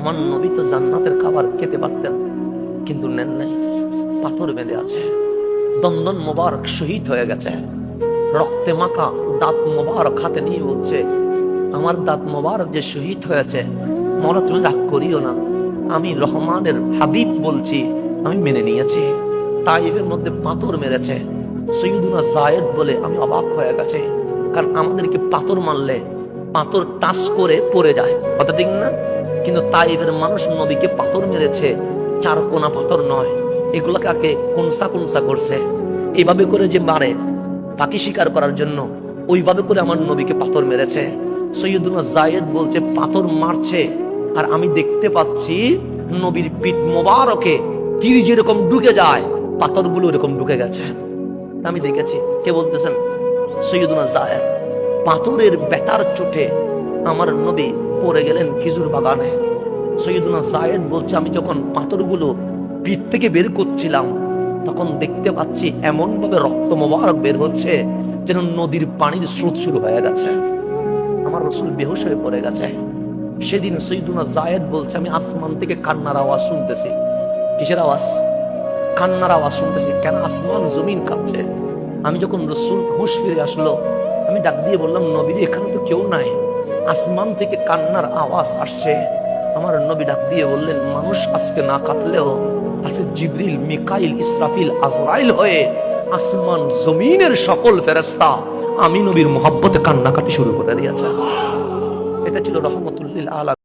আমার নবী তো জান্নাতের খাবার খেতে পারতেন, কিন্তু নেন নাই। পাথর বেঁধে আছে, দন্দন মোবারক শহীদ হয়ে গেছে, রক্তে মাখা দাঁত মোবারক হাতে নিয়ে বলছে, আমার দাঁত মোবারক যে শহীদ হয়েছে, মৌলা তুমি রাগ করিও না, আমি রহমানের হাবিব বলছি, আমি মেনে নিয়েছি। তাইফের মধ্যে পাথর মেরেছে। সৈয়দুনা জায়েদ বলে, আমি অবাক হয়ে গেছে, কারণ আমাদেরকে পাথর মারলে পাথর টাচ করে পড়ে যায়, কথা ঠিক না? কিন্তু তাইফের মানুষ নবীকে পাথর মেরেছে, চার কোনা পাথর নয়, এগুলোকে আগে কোনসা কোনসা করছে। এভাবে করে যে মারে পাখি শিকার করার জন্য, ওইভাবে করে আমার নবীকে পাথর মেরেছে। সৈয়দুনা জায়েদ বলছে, পাথর মারছে আর আমি দেখতে পাচ্ছি নবীর পিঠ মোবারকে তীর যেরকম ঢুকে যায়, পাথরগুলো এরকম ঢুকে গেছে। আমি দেখেছি। কে বলতেছেন? সৈয়দুনা জায়েদ। পাথরের বেতার চোটে আমার নবী পড়ে গেলেন খেজুর বাগানে। সৈয়দুনা জায়েদ বলছে, আমি যখন পাথরগুলো পিঠ থেকে বের করছিলাম, তখন দেখতে পাচ্ছি এমন ভাবে রক্ত মোবারক বের হচ্ছে যেন নদীর পানির স্রোত শুরু হয়ে গেছে। আমার রাসূল বেহুশ হয়ে পড়ে গেছে। সেদিন সৈয়দুনা জায়েদ বলছে, আমি আসমান থেকে কান্নার আওয়াজ শুনতেছি। কিসের আওয়াজ? কান্নার আওয়াজ শুনতেছি। কেন? আসমান জমিন কাঁপছে। আমি যখন রাসূল হুঁশ ফিরে আসলো, আমি ডাক দিয়ে বললাম, নবীর এখানে তো কেউ নাই, আসমান থেকে কান্নার আওয়াজ আসছে। আমার নবী ডাক দিয়ে বললেন, মানুষ আজকে না কাঁদলেও আজকে জিবরিল, মিকাইল, ইসরাফিল, আজরাইল হয়ে আসমান জমিনের সকল ফেরেশতা আমি নবীর মহব্বতে কান্নাকাটি শুরু করে দিয়েছে। এটা ছিল রহমতুল লিল আলামিন।